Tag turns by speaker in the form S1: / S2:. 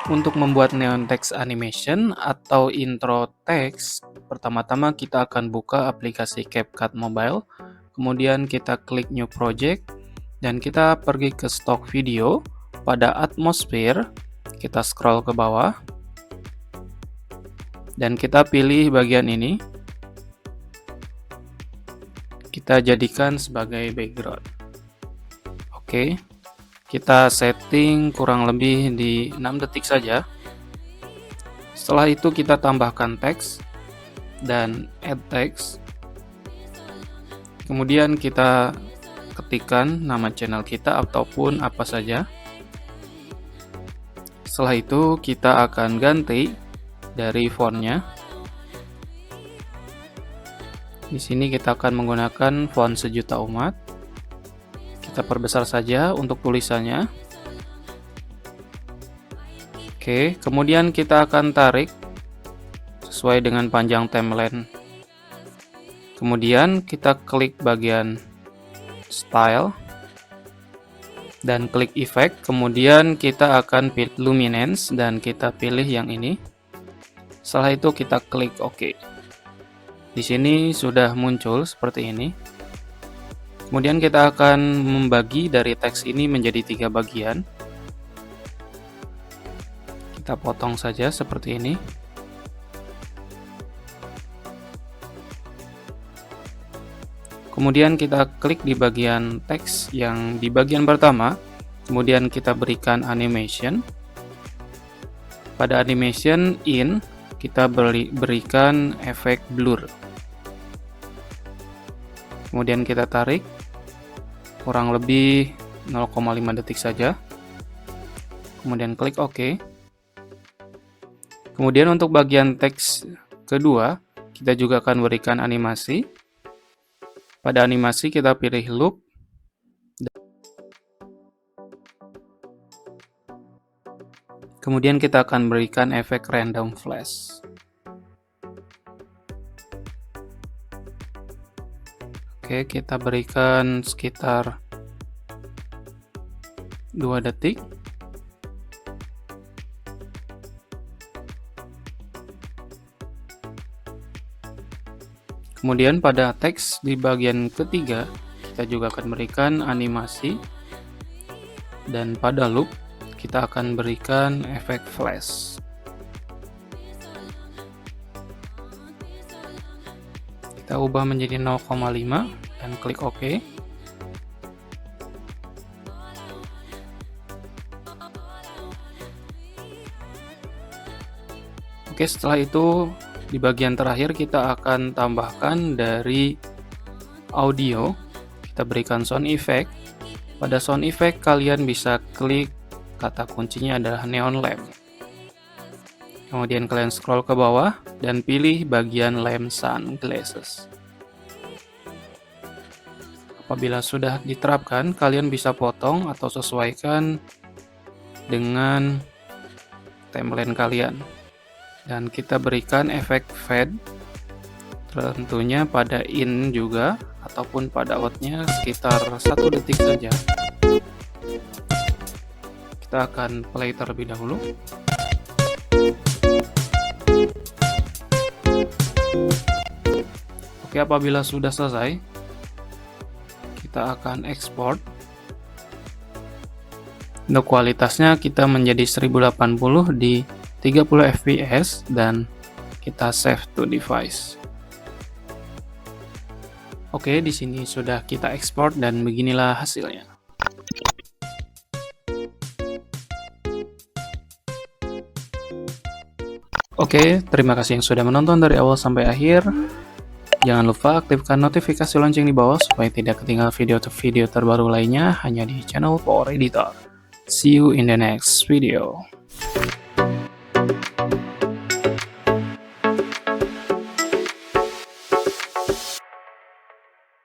S1: Untuk membuat neon text animation atau intro text, pertama-tama kita akan buka aplikasi CapCut Mobile, kemudian kita klik New Project, dan kita pergi ke stock video. Pada atmosphere, kita scroll ke bawah, dan kita pilih bagian ini. Kita jadikan sebagai background. Oke. Kita setting kurang lebih di 6 detik saja. Setelah itu kita tambahkan teks dan add text. Kemudian kita ketikkan nama channel kita ataupun apa saja. Setelah itu kita akan ganti dari fontnya. Di sini kita akan menggunakan font sejuta umat. Kita perbesar saja untuk tulisannya. Oke, kemudian kita akan tarik sesuai dengan panjang timeline. Kemudian kita klik bagian style dan klik effect. Kemudian kita akan pilih luminance dan kita pilih yang ini. Setelah itu kita klik OK. Di sini sudah muncul seperti ini. Kemudian kita akan membagi dari teks ini menjadi 3 bagian. Kita potong saja seperti ini. Kemudian kita klik di bagian teks yang di bagian pertama. Kemudian kita berikan animation. Pada animation in, kita berikan efek blur. Kemudian kita tarik kurang lebih 0,5 detik saja. Kemudian klik OK. Kemudian untuk bagian teks kedua, kita juga akan berikan animasi. Pada animasi kita pilih loop. Kemudian kita akan berikan efek random flash. Oke, kita berikan sekitar 2 detik. Kemudian pada teks di bagian ketiga, kita juga akan berikan animasi. Dan pada loop, kita akan berikan efek flash. Kita ubah menjadi 0,5 dan klik OK. Oke, setelah itu di bagian terakhir kita akan tambahkan dari audio. Kita berikan sound effect. Pada sound effect kalian bisa klik kata kuncinya adalah neon lamp. Kemudian kalian scroll ke bawah dan pilih bagian lamp sunglasses. Apabila sudah diterapkan, kalian bisa potong atau sesuaikan dengan timeline kalian. Dan kita berikan efek fade, tentunya pada in juga ataupun pada outnya sekitar 1 detik saja. Kita akan play terlebih dahulu. Oke, apabila sudah selesai, kita akan export. Untuk kualitasnya kita menjadi 1080 di 30 fps dan kita save to device. Oke, di sini sudah kita ekspor dan beginilah hasilnya. Oke, terima kasih yang sudah menonton dari awal sampai akhir. Jangan lupa aktifkan notifikasi lonceng di bawah supaya tidak ketinggalan video terbaru lainnya hanya di channel Power Editor. See you in the next video.